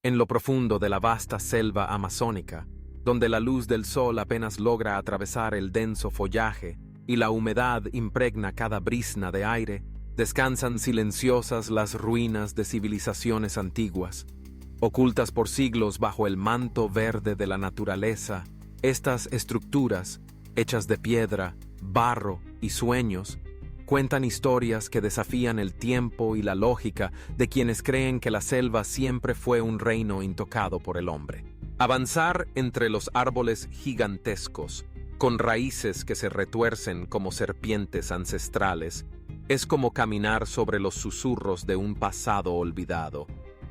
en lo profundo de la vasta selva amazónica, donde la luz del sol apenas logra atravesar el denso follaje y la humedad impregna cada brizna de aire, descansan silenciosas las ruinas de civilizaciones antiguas. Ocultas por siglos bajo el manto verde de la naturaleza, estas estructuras, hechas de piedra, barro y sueños, cuentan historias que desafían el tiempo y la lógica de quienes creen que la selva siempre fue un reino intocado por el hombre. Avanzar entre los árboles gigantescos, con raíces que se retuercen como serpientes ancestrales, es como caminar sobre los susurros de un pasado olvidado.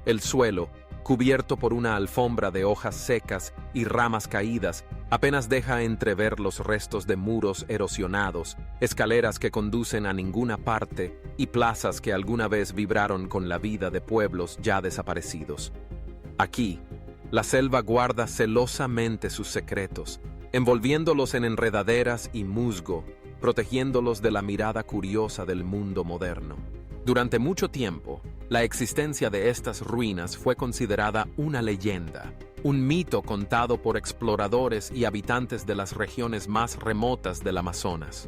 El suelo, cubierto por una alfombra de hojas secas y ramas caídas, apenas deja entrever los restos de muros erosionados, escaleras que conducen a ninguna parte y plazas que alguna vez vibraron con la vida de pueblos ya desaparecidos. Aquí, la selva guarda celosamente sus secretos, envolviéndolos en enredaderas y musgo, protegiéndolos de la mirada curiosa del mundo moderno. Durante mucho tiempo, la existencia de estas ruinas fue considerada una leyenda, un mito contado por exploradores y habitantes de las regiones más remotas del Amazonas.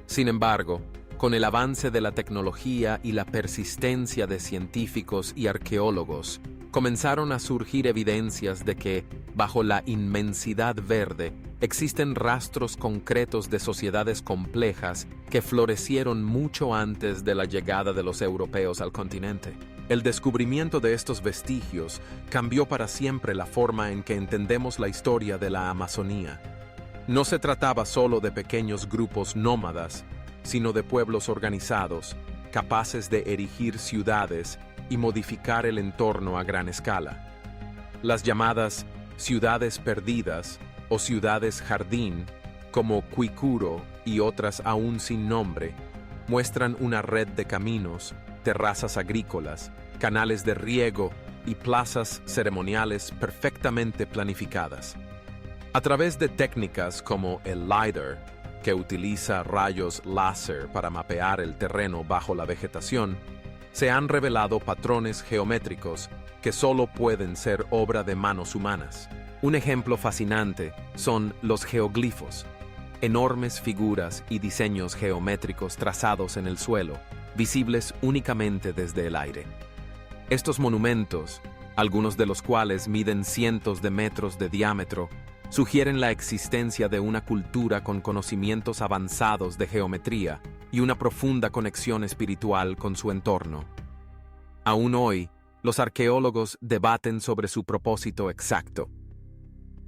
Sin embargo, con el avance de la tecnología y la persistencia de científicos y arqueólogos, comenzaron a surgir evidencias de que, bajo la inmensidad verde, existen rastros concretos de sociedades complejas que florecieron mucho antes de la llegada de los europeos al continente. El descubrimiento de estos vestigios cambió para siempre la forma en que entendemos la historia de la Amazonía. No se trataba solo de pequeños grupos nómadas, sino de pueblos organizados, capaces de erigir ciudades y modificar el entorno a gran escala. Las llamadas ciudades perdidas o ciudades jardín, como Kwikuro y otras aún sin nombre, muestran una red de caminos, terrazas agrícolas, canales de riego y plazas ceremoniales perfectamente planificadas. A través de técnicas como el LiDAR, que utiliza rayos láser para mapear el terreno bajo la vegetación, se han revelado patrones geométricos que solo pueden ser obra de manos humanas. Un ejemplo fascinante son los geoglifos, enormes figuras y diseños geométricos trazados en el suelo, visibles únicamente desde el aire. Estos monumentos, algunos de los cuales miden cientos de metros de diámetro, sugieren la existencia de una cultura con conocimientos avanzados de geometría y una profunda conexión espiritual con su entorno. Aún hoy, los arqueólogos debaten sobre su propósito exacto.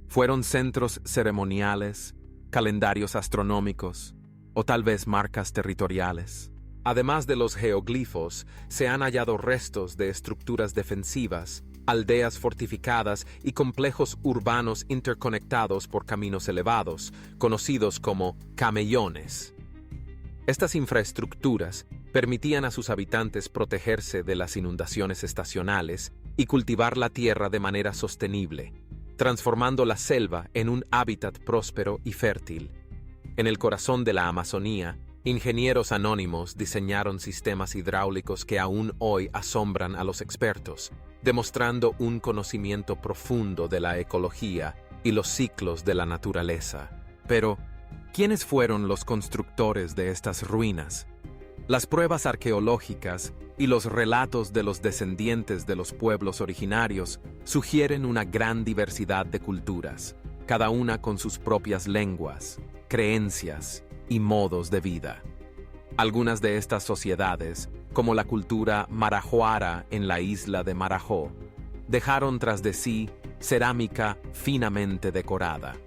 ¿Fueron centros ceremoniales, calendarios astronómicos o tal vez marcas territoriales? Además de los geoglifos, se han hallado restos de estructuras defensivas, aldeas fortificadas y complejos urbanos interconectados por caminos elevados, conocidos como camellones. Estas infraestructuras permitían a sus habitantes protegerse de las inundaciones estacionales y cultivar la tierra de manera sostenible, transformando la selva en un hábitat próspero y fértil. En el corazón de la Amazonía, ingenieros anónimos diseñaron sistemas hidráulicos que aún hoy asombran a los expertos, demostrando un conocimiento profundo de la ecología y los ciclos de la naturaleza. Pero, ¿quiénes fueron los constructores de estas ruinas? Las pruebas arqueológicas y los relatos de los descendientes de los pueblos originarios sugieren una gran diversidad de culturas, cada una con sus propias lenguas, creencias y modos de vida. Algunas de estas sociedades, como la cultura marajoara en la isla de Marajó, dejaron tras de sí cerámica finamente decorada,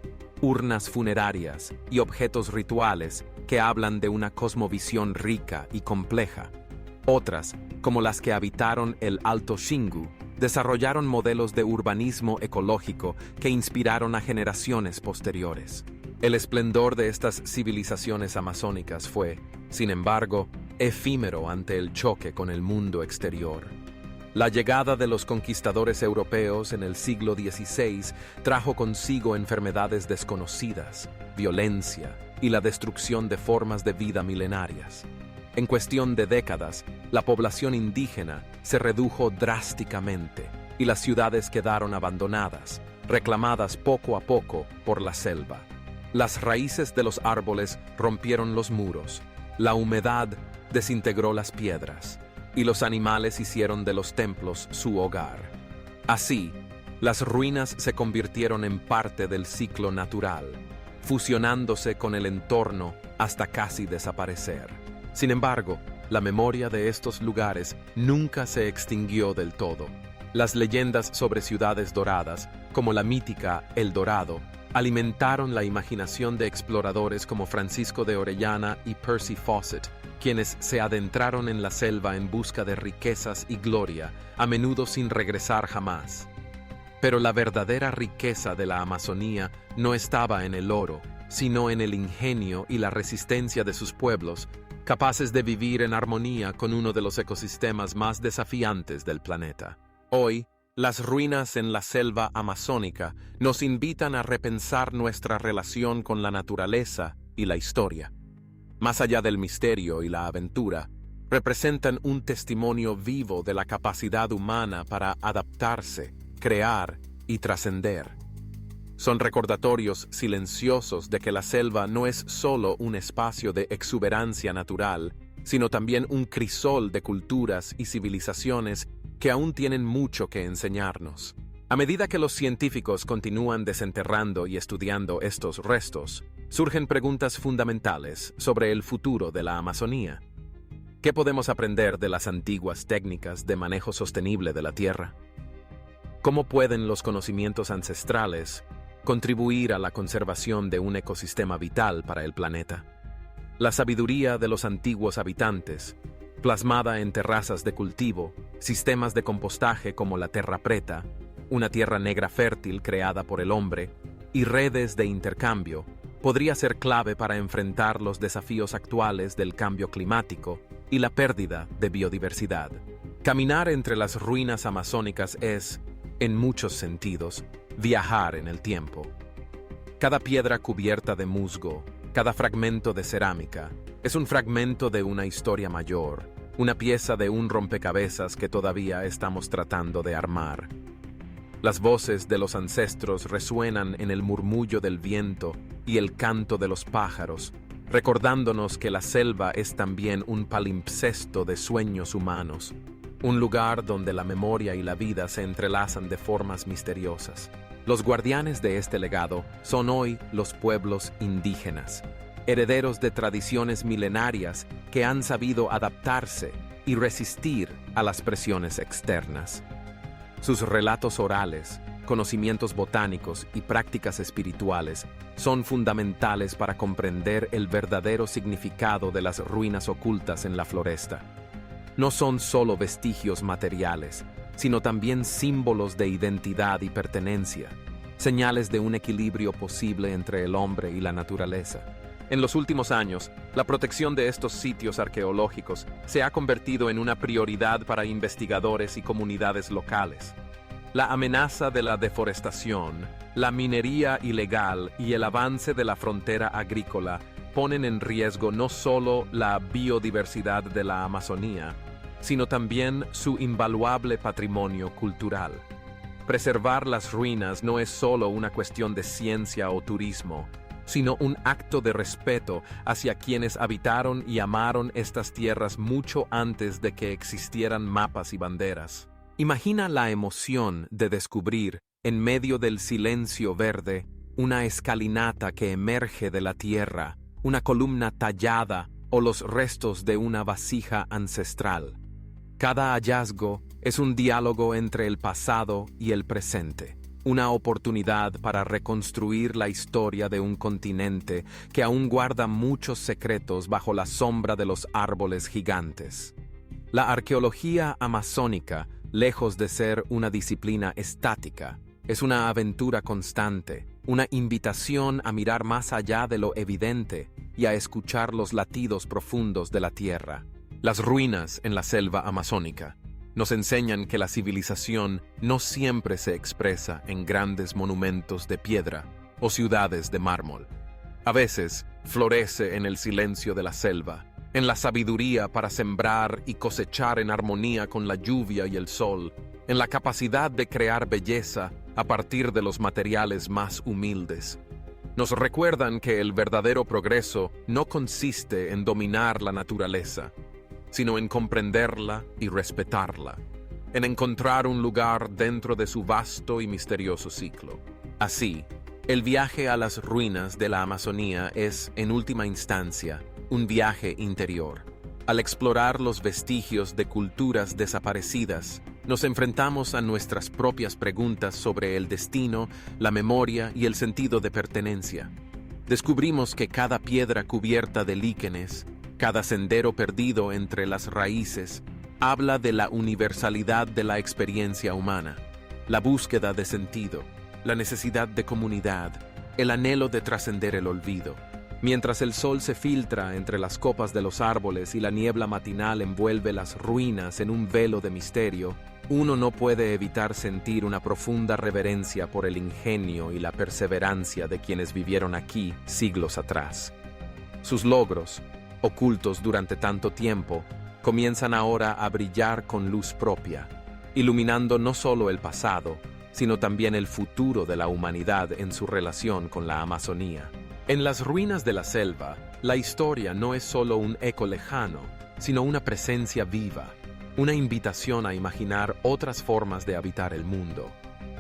urnas funerarias y objetos rituales que hablan de una cosmovisión rica y compleja. Otras, como las que habitaron el Alto Xingu, desarrollaron modelos de urbanismo ecológico que inspiraron a generaciones posteriores. El esplendor de estas civilizaciones amazónicas fue, sin embargo, efímero ante el choque con el mundo exterior. La llegada de los conquistadores europeos en el siglo XVI trajo consigo enfermedades desconocidas, violencia y la destrucción de formas de vida milenarias. En cuestión de décadas, la población indígena se redujo drásticamente, y las ciudades quedaron abandonadas, reclamadas poco a poco por la selva. Las raíces de los árboles rompieron los muros, la humedad desintegró las piedras, y los animales hicieron de los templos su hogar. Así, las ruinas se convirtieron en parte del ciclo natural, fusionándose con el entorno hasta casi desaparecer. Sin embargo, la memoria de estos lugares nunca se extinguió del todo. Las leyendas sobre ciudades doradas, como la mítica El Dorado, alimentaron la imaginación de exploradores como Francisco de Orellana y Percy Fawcett, quienes se adentraron en la selva en busca de riquezas y gloria, a menudo sin regresar jamás. Pero la verdadera riqueza de la Amazonía no estaba en el oro, sino en el ingenio y la resistencia de sus pueblos, capaces de vivir en armonía con uno de los ecosistemas más desafiantes del planeta. Hoy, las ruinas en la selva amazónica nos invitan a repensar nuestra relación con la naturaleza y la historia. Más allá del misterio y la aventura, representan un testimonio vivo de la capacidad humana para adaptarse, crear y trascender. Son recordatorios silenciosos de que la selva no es solo un espacio de exuberancia natural, sino también un crisol de culturas y civilizaciones que aún tienen mucho que enseñarnos. A medida que los científicos continúan desenterrando y estudiando estos restos, surgen preguntas fundamentales sobre el futuro de la Amazonía. ¿Qué podemos aprender de las antiguas técnicas de manejo sostenible de la tierra? ¿Cómo pueden los conocimientos ancestrales contribuir a la conservación de un ecosistema vital para el planeta? La sabiduría de los antiguos habitantes, plasmada en terrazas de cultivo, sistemas de compostaje como la terra preta, una tierra negra fértil creada por el hombre, y redes de intercambio, podría ser clave para enfrentar los desafíos actuales del cambio climático y la pérdida de biodiversidad. Caminar entre las ruinas amazónicas es, en muchos sentidos, viajar en el tiempo. Cada piedra cubierta de musgo, cada fragmento de cerámica, es un fragmento de una historia mayor, una pieza de un rompecabezas que todavía estamos tratando de armar. Las voces de los ancestros resuenan en el murmullo del viento y el canto de los pájaros, recordándonos que la selva es también un palimpsesto de sueños humanos, un lugar donde la memoria y la vida se entrelazan de formas misteriosas. Los guardianes de este legado son hoy los pueblos indígenas, herederos de tradiciones milenarias que han sabido adaptarse y resistir a las presiones externas. Sus relatos orales, conocimientos botánicos y prácticas espirituales son fundamentales para comprender el verdadero significado de las ruinas ocultas en la floresta. No son solo vestigios materiales, sino también símbolos de identidad y pertenencia, señales de un equilibrio posible entre el hombre y la naturaleza. En los últimos años, la protección de estos sitios arqueológicos se ha convertido en una prioridad para investigadores y comunidades locales. La amenaza de la deforestación, la minería ilegal y el avance de la frontera agrícola ponen en riesgo no solo la biodiversidad de la Amazonía, sino también su invaluable patrimonio cultural. Preservar las ruinas no es solo una cuestión de ciencia o turismo, sino un acto de respeto hacia quienes habitaron y amaron estas tierras mucho antes de que existieran mapas y banderas. Imagina la emoción de descubrir, en medio del silencio verde, una escalinata que emerge de la tierra, una columna tallada o los restos de una vasija ancestral. Cada hallazgo es un diálogo entre el pasado y el presente, una oportunidad para reconstruir la historia de un continente que aún guarda muchos secretos bajo la sombra de los árboles gigantes. La arqueología amazónica, lejos de ser una disciplina estática, es una aventura constante, una invitación a mirar más allá de lo evidente y a escuchar los latidos profundos de la tierra. Las ruinas en la selva amazónica nos enseñan que la civilización no siempre se expresa en grandes monumentos de piedra o ciudades de mármol. A veces florece en el silencio de la selva, en la sabiduría para sembrar y cosechar en armonía con la lluvia y el sol, en la capacidad de crear belleza a partir de los materiales más humildes. Nos recuerdan que el verdadero progreso no consiste en dominar la naturaleza, sino en comprenderla y respetarla, en encontrar un lugar dentro de su vasto y misterioso ciclo. Así, el viaje a las ruinas de la Amazonía es, en última instancia, un viaje interior. Al explorar los vestigios de culturas desaparecidas, nos enfrentamos a nuestras propias preguntas sobre el destino, la memoria y el sentido de pertenencia. Descubrimos que cada piedra cubierta de líquenes, cada sendero perdido entre las raíces, habla de la universalidad de la experiencia humana, la búsqueda de sentido, la necesidad de comunidad, el anhelo de trascender el olvido. Mientras el sol se filtra entre las copas de los árboles y la niebla matinal envuelve las ruinas en un velo de misterio, uno no puede evitar sentir una profunda reverencia por el ingenio y la perseverancia de quienes vivieron aquí siglos atrás. Sus logros, ocultos durante tanto tiempo, comienzan ahora a brillar con luz propia, iluminando no solo el pasado, sino también el futuro de la humanidad en su relación con la Amazonía. En las ruinas de la selva, la historia no es solo un eco lejano, sino una presencia viva, una invitación a imaginar otras formas de habitar el mundo.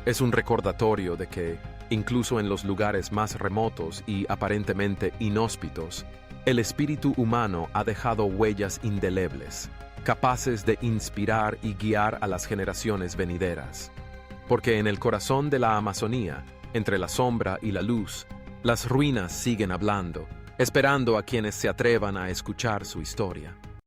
Es un recordatorio de que, incluso en los lugares más remotos y aparentemente inhóspitos, el espíritu humano ha dejado huellas indelebles, capaces de inspirar y guiar a las generaciones venideras. Porque en el corazón de la Amazonía, entre la sombra y la luz, las ruinas siguen hablando, esperando a quienes se atrevan a escuchar su historia.